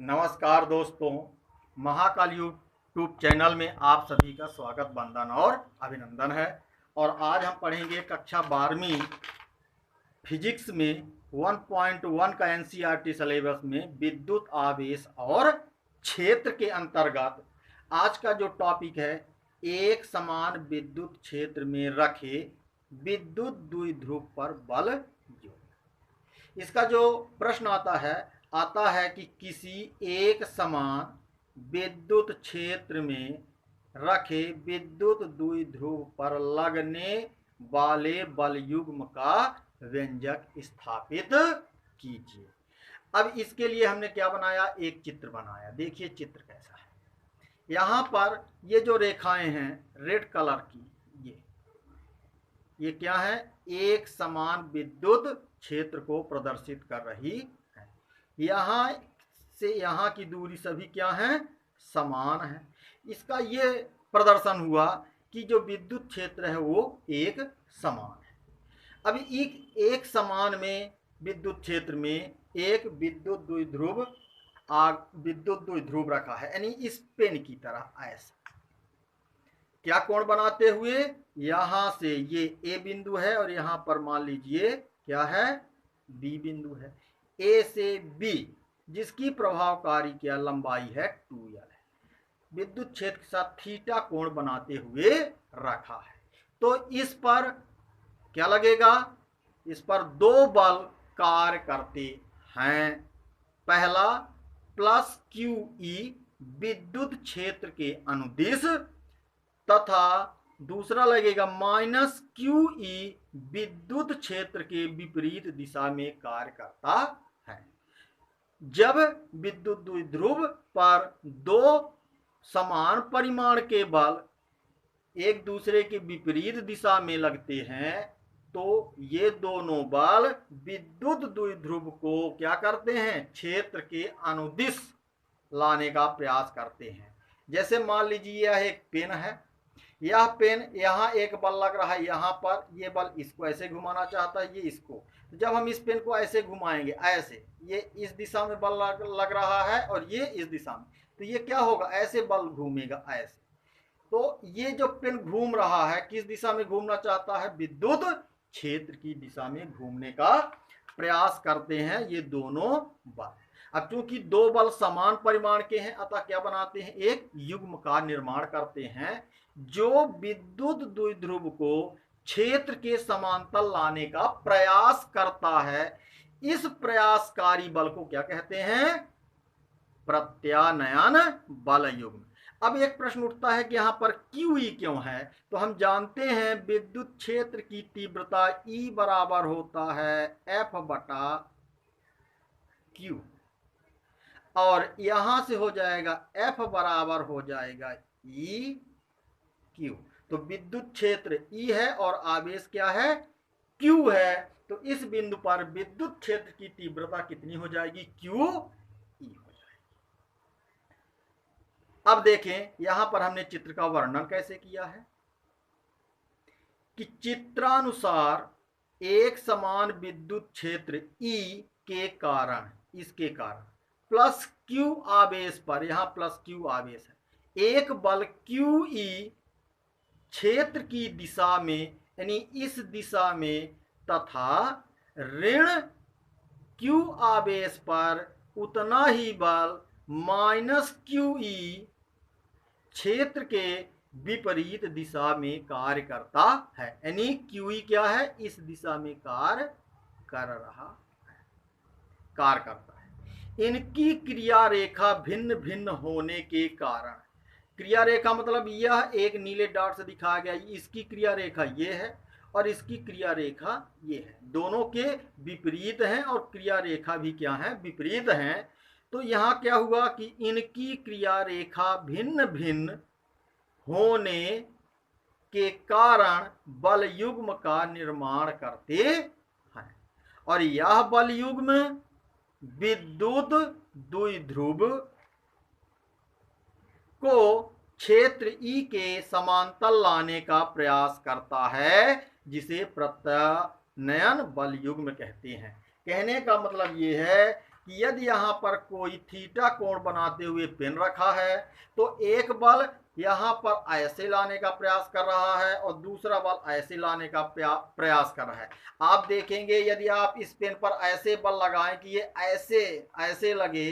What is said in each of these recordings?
नमस्कार दोस्तों, Mahakal YouTube channel में आप सभी का स्वागत, वंदन और अभिनंदन है। और आज हम पढ़ेंगे कक्षा 12वीं फिजिक्स में 1.1 का एनसीईआरटी सिलेबस में विद्युत आवेश और क्षेत्र के अंतर्गत आज का जो टॉपिक है, एक समान विद्युत क्षेत्र में रखे विद्युत द्विध्रुव पर बल योग। इसका जो प्रश्न आता है कि किसी एक समान विद्युत क्षेत्र में रखे विद्युत द्विध्रुव पर लगने वाले बल युग्म का व्यंजक स्थापित कीजिए। अब इसके लिए हमने क्या बनाया, एक चित्र बनाया। देखिए चित्र कैसा है। यहाँ पर ये जो रेखाएं हैं रेड कलर की, ये क्या है, एक समान विद्युत क्षेत्र को प्रदर्शित कर रही है। यहाँ से यहाँ की दूरी सभी क्या है, समान है। इसका ये प्रदर्शन हुआ कि जो विद्युत क्षेत्र है वो एक समान है। अभी एक समान में विद्युत क्षेत्र में एक विद्युत द्विध्रुव रखा है, यानी इस पेन की तरह ऐसा क्या कोण बनाते हुए, यहां से ये ए बिंदु है और यहां पर मान लीजिए क्या है, बी बिंदु है। ए से बी जिसकी प्रभावकारी क्या लंबाई है 2l है, विद्युत क्षेत्र के साथ थीटा कोण बनाते हुए रखा है। तो इस पर क्या लगेगा, इस पर दो बल कार्य करते हैं। पहला प्लस क्यू ई विद्युत क्षेत्र के अनुदिश तथा दूसरा लगेगा माइनस क्यू ई विद्युत क्षेत्र के विपरीत दिशा में कार्य करता है। जब विद्युत द्विध्रुव पर दो समान परिमाण के बल एक दूसरे के विपरीत दिशा में लगते हैं तो ये दोनों बल विद्युत द्विध्रुव को क्या करते हैं, क्षेत्र के अनुदिश लाने का प्रयास करते हैं। जैसे मान लीजिए यह एक पेन है, यह पेन यहाँ एक बल लग रहा है, यहाँ पर ये बल इसको ऐसे घुमाना चाहता है, ये इसको। जब हम इस पेन को ऐसे घुमाएंगे, ऐसे ये इस दिशा में बल लग रहा है और ये इस दिशा में, तो ये क्या होगा, ऐसे बल घूमेगा ऐसे। तो ये जो पेन घूम रहा है किस दिशा में घूमना चाहता है, विद्युत क्षेत्र की दिशा में घूमने का प्रयास करते हैं ये दोनों बल। अब चूंकि दो बल समान परिमाण के हैं अतः क्या बनाते हैं, एक युग्म का निर्माण करते हैं जो विद्युत द्विध्रुव को क्षेत्र के समांतर लाने का प्रयास करता है। इस प्रयासकारी बल को क्या कहते हैं, प्रत्यानयन बल युग्म। अब एक प्रश्न उठता है कि यहाँ पर QE क्यों है, तो हम जानते हैं विद्युत क्षेत्र की तीव्रता E बराबर होता है F बटा Q, और यहां से हो जाएगा F बराबर हो जाएगा EQ। तो विद्युत क्षेत्र E है और आवेश क्या है, Q है। तो इस बिंदु पर विद्युत क्षेत्र की तीव्रता कितनी हो जाएगी, QE हो जाएगी। अब देखें यहां पर हमने चित्र का वर्णन कैसे किया है कि चित्रानुसार एक समान विद्युत क्षेत्र E के कारण, इसके कारण प्लस Q आवेश पर, यहां प्लस Q आवेश है, एक बल QE क्षेत्र की दिशा में यानी इस दिशा में तथा ऋण Q आवेश पर उतना ही बल माइनस QE क्षेत्र के विपरीत दिशा में कार्य करता है। यानी QE क्या है, इस दिशा में कार्य करता है। इनकी क्रिया रेखा भिन्न भिन्न होने के कारण, क्रिया रेखा मतलब यह एक नीले डॉट से दिखाया गया, इसकी क्रिया रेखा ये है और इसकी क्रिया रेखा ये है, दोनों के विपरीत हैं और क्रिया रेखा भी क्या है, विपरीत हैं। तो यहाँ क्या हुआ कि इनकी क्रिया रेखा भिन्न भिन्न होने के कारण बल युग्म का निर्माण करते हैं और यह बल युग्म विद्युत द्विध्रुव को क्षेत्र E के समांतर लाने का प्रयास करता है, जिसे प्रत्यानयन बल युग्म कहते हैं। कहने का मतलब ये है कि यदि यहाँ पर कोई थीटा कोण बनाते हुए पेन रखा है तो एक बल यहाँ पर ऐसे लाने का प्रयास कर रहा है और दूसरा बल ऐसे लाने का प्रयास कर रहा है। आप देखेंगे यदि आप इस पेन पर ऐसे बल लगाएं कि ये ऐसे ऐसे लगे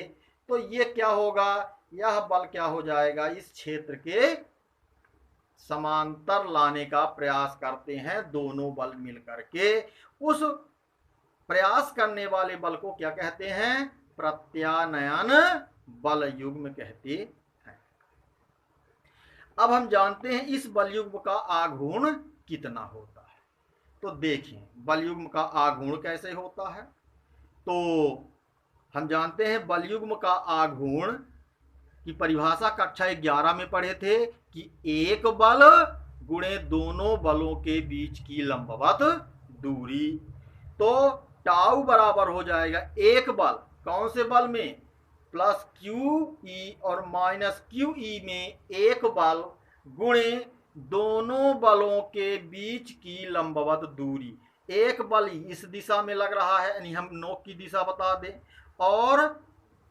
तो ये क्या होगा, यह बल क्या हो जाएगा, इस क्षेत्र के समांतर लाने का प्रयास करते हैं दोनों बल मिलकर के। उस प्रयास करने वाले बल को क्या कहते हैं, प्रत्यानयन बल युग्म कहते हैं। अब हम जानते हैं इस बल युग्म का आघूर्ण कितना होता है। तो देखिए बल युग्म का आघूर्ण कैसे होता है। तो हम जानते हैं बल युग्म का आघूर्ण की परिभाषा कक्षा 11 में पढ़े थे कि एक बल गुणे दोनों बलों के बीच की लंबवत दूरी। तो टाउ बराबर हो जाएगा एक बल, कौन से बल में, प्लस क्यू ई और माइनस क्यू ई में एक बल गुणे दोनों बलों के बीच की लंबवत दूरी। एक बल इस दिशा में लग रहा है, यानी हम नोक की दिशा बता दें, और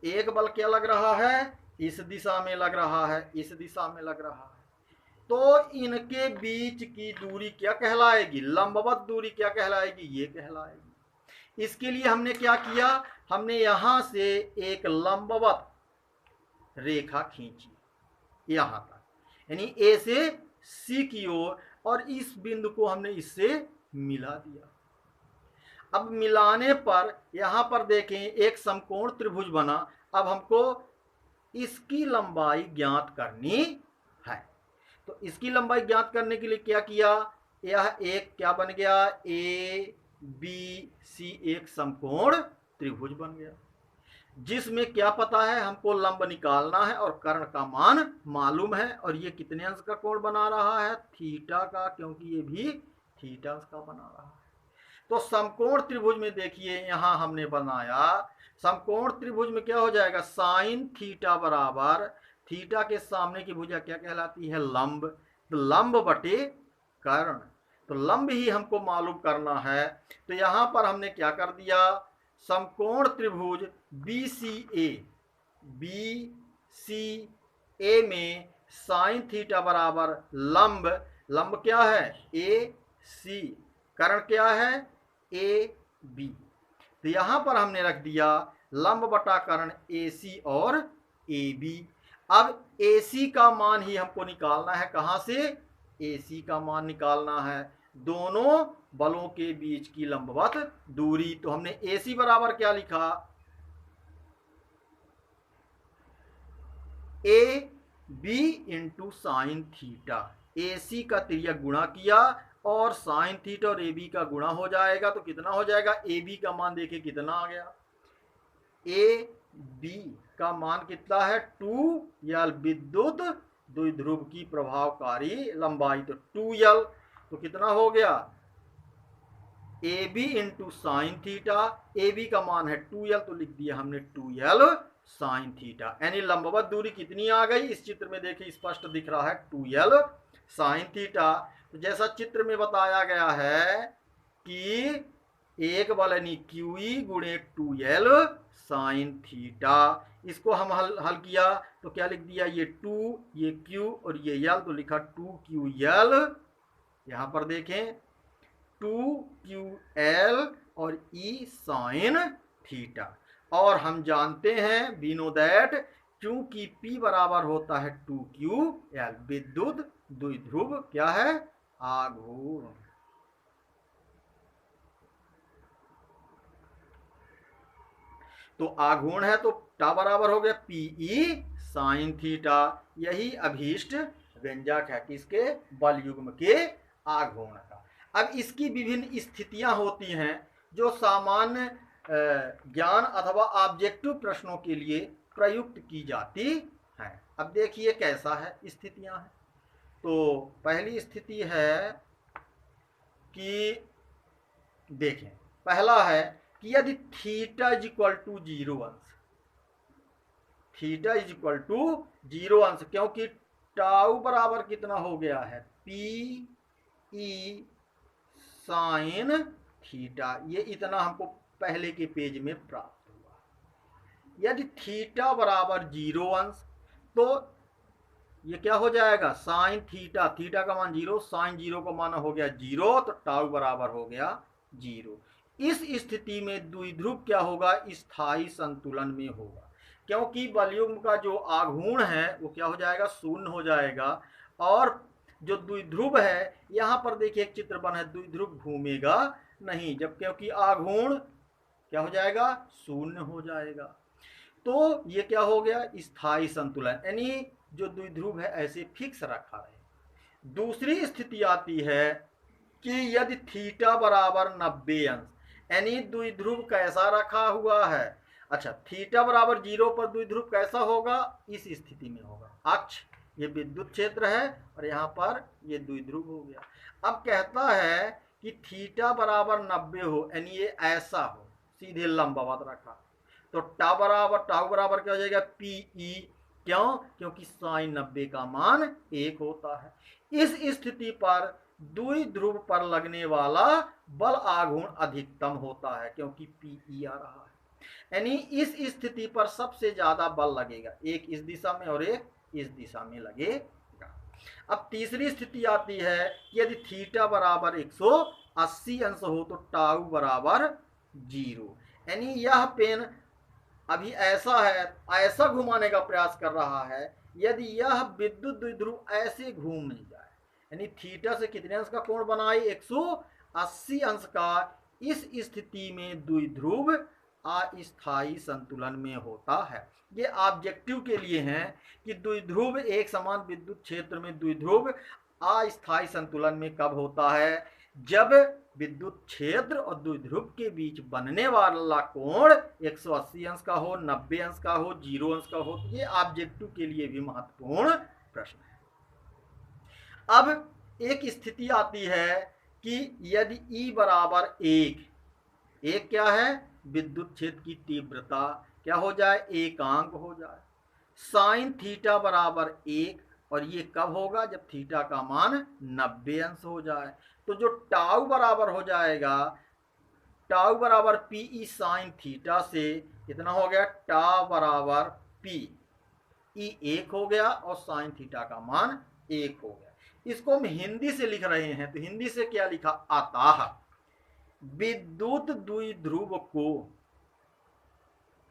एक बल क्या लग रहा है, इस दिशा में लग रहा है, इस दिशा में लग रहा है। तो इनके बीच की दूरी क्या कहलाएगी, लंबवत दूरी क्या कहलाएगी, ये कहलाएगी। इसके लिए हमने क्या किया, हमने यहां से एक लंबवत रेखा खींची यहां तक, यानी ए से सी की ओर, और इस बिंदु को हमने इससे मिला दिया। अब मिलाने पर यहां पर देखें एक समकोण त्रिभुज बना। अब हमको इसकी लंबाई ज्ञात करनी है। तो इसकी लंबाई ज्ञात करने के लिए क्या किया, यह एक क्या बन गया, ए बी सी एक समकोण त्रिभुज बन गया, जिसमें क्या पता है, हमको लंब निकालना है और कर्ण का मान मालूम है। और ये कितने अंश का कोण बना रहा है, थीटा का, क्योंकि ये भी थीटा का बना रहा है। तो समकोण त्रिभुज में देखिए यहां हमने बनाया, समकोण त्रिभुज में क्या हो जाएगा, साइन थीटा बराबर, थीटा के सामने की भुजा क्या कहलाती है, लंब। तो लंब बटे कर्ण, तो लंब ही हमको मालूम करना है। तो यहां पर हमने क्या कर दिया, समकोण त्रिभुज BCA में साइन थीटा बराबर लंब, लंब क्या है AC, कर्ण क्या है AB। तो यहां पर हमने रख दिया लंब बटा कर्ण AC और AB। अब AC का मान ही हमको निकालना है, कहां से, AC का मान निकालना है, दोनों बलों के बीच की लंबवत दूरी। तो हमने AC बराबर क्या लिखा, AB into sine theta, AC का तिर्यक गुणा किया और साइन थीटा और AB का गुणा हो जाएगा। तो कितना हो जाएगा, AB का मान देखिए कितना आ गया, AB का मान कितना है 2L, विद्युत द्विध्रुव की प्रभावकारी लंबाई, तो 2L। तो कितना हो गया, AB into sine theta, AB का मान है 2L, तो लिख दिया हमने 2L साइन थीटा, यानी लंबवत दूरी कितनी आ गई, इस चित्र में देखिए स्पष्ट दिख रहा है 2L साइन थीटा। तो जैसा चित्र में बताया गया है कि एक बल यानी QE गुणे 2L साइन थीटा, इसको हम हल किया तो क्या लिख दिया, ये 2, ये Q और ये L, तो लिखा 2QL। यहां पर देखें 2QL और E साइन थीटा। और हम जानते हैं वी नो दैट, क्योंकि P बराबर होता है 2QL, विद्युत द्विध्रुव क्या है, आघूर्ण। तो आघूर्ण है तो टा बराबर हो गया PE साइन थीटा, यही अभीष्ट व्यंजक है किसके, बल युग्म के आघूर्ण का। अब इसकी विभिन्न स्थितियां होती हैं जो सामान्य ज्ञान अथवा ऑब्जेक्टिव प्रश्नों के लिए प्रयुक्त की जाती हैं। अब देखिए कैसा है स्थितियां हैं। तो पहली स्थिति है कि देखें, पहला है कि यदि थीटा इज इक्वल टू 0 अंश, थीटा इज इक्वल टू 0 अंश, क्योंकि टाउ बराबर कितना हो गया है PE साइन थीटा, ये इतना हमको पहले के पेज में प्राप्त हुआ। यदि थीटा बराबर 0 अंश तो ये क्या हो जाएगा, साइन थीटा, थीटा का मान 0, साइन 0 का मान हो गया 0, तो टाउ बराबर हो गया 0। इस स्थिति में द्विध्रुव क्या होगा, स्थायी संतुलन में होगा, क्योंकि बलयुग्म का जो आघूर्ण है वो क्या हो जाएगा, शून्य हो जाएगा। और जो द्विध्रुव है, यहाँ पर देखिए एक चित्र बना है, द्विध्रुव घूमेगा नहीं, जब क्योंकि आघूर्ण क्या हो जाएगा, शून्य हो जाएगा। तो ये क्या हो गया, स्थायी संतुलन, यानी जो द्विध्रुव है ऐसे फिक्स रखा है। दूसरी स्थिति आती है कि यदि थीटा बराबर 90 अंश, यानी द्विध्रुव कैसा रखा हुआ है। अच्छा, थीटा बराबर 0 पर द्विध्रुव कैसा होगा, इस स्थिति में होगा, अक्ष ये विद्युत क्षेत्र है और यहाँ पर ये द्विध्रुव हो गया। अब कहता है कि थीटा बराबर 90 हो, यानी ये ऐसा हो, सीधे लंबवत रखा, तो टाउ बराबर क्या हो जाएगा, पीई, क्यों, क्योंकि साइन 90 का मान 1 होता है। इस स्थिति पर द्विध्रुव पर लगने वाला बल आघूर्ण अधिकतम होता है, क्योंकि पीई आ रहा है, यानी इस स्थिति पर सबसे ज्यादा बल लगेगा, एक इस दिशा में और एक इस दिशा में लगेगा। अब तीसरी स्थिति आती है, यदि थीटा बराबर 180 अंश हो तो टाउ बराबर 0, यानी यह पेन अभी ऐसा है, ऐसा घुमाने का प्रयास कर रहा है, यदि यह विद्युत द्विध्रुव ऐसे घूम जाए, यानी थीटा से कितने अंश का कोण बनाए, 180 अंश का, इस स्थिति में द्विध्रुव अस्थायी संतुलन में होता है। ये ऑब्जेक्टिव के लिए है कि द्विध्रुव एक समान विद्युत क्षेत्र में द्विध्रुव अस्थायी संतुलन में कब होता है, जब विद्युत क्षेत्र और द्विध्रुव के बीच बनने वाला कोण 180 अंश का हो, 90 अंश का हो, 0 अंश का हो। ये ऑब्जेक्टिव के लिए भी महत्वपूर्ण प्रश्न है। अब एक स्थिति आती है कि यदि E बराबर 1 क्या है, विद्युत क्षेत्र की तीव्रता क्या हो जाए, एकांक हो जाए, साइन थीटा बराबर 1, और ये कब होगा, जब थीटा का मान 90 अंश हो जाए, तो जो टाउ बराबर हो जाएगा, टाउ बराबर पी साइन थीटा से कितना हो गया, टाउ बराबर पी ई 1 हो गया और साइन थीटा का मान 1 हो गया। इसको हम हिंदी से लिख रहे हैं, तो हिंदी से क्या लिखा, अतः विद्युत द्विध्रुव को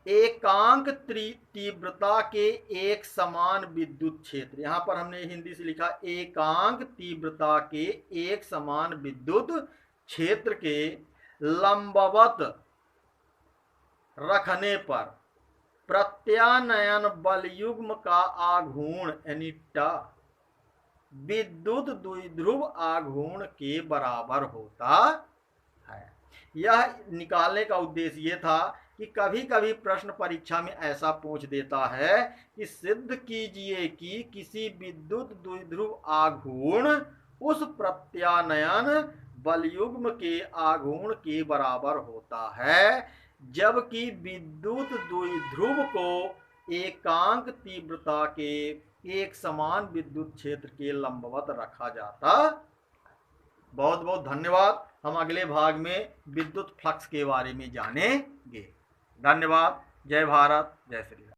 एकांक तीव्रता के एक समान विद्युत क्षेत्र, यहां पर हमने हिंदी से लिखा एकांक तीव्रता के एक समान विद्युत क्षेत्र के लंबवत रखने पर प्रत्यानयन बलयुग्म का आघूर्ण यानी टा विद्युत द्विध्रुव आघूर्ण के बराबर होता है। यह निकालने का उद्देश्य यह था कि कभी कभी प्रश्न परीक्षा में ऐसा पूछ देता है कि सिद्ध कीजिए कि किसी विद्युत द्विध्रुव आघूर्ण उस प्रत्यानयन बलयुग्म के आघूर्ण के बराबर होता है, जबकि विद्युत द्विध्रुव को एकांक तीव्रता के एक समान विद्युत क्षेत्र के लंबवत रखा जाता। बहुत बहुत धन्यवाद। हम अगले भाग में विद्युत फ्लक्स के बारे में जानेंगे। धन्यवाद। जय भारत, जय श्री राम।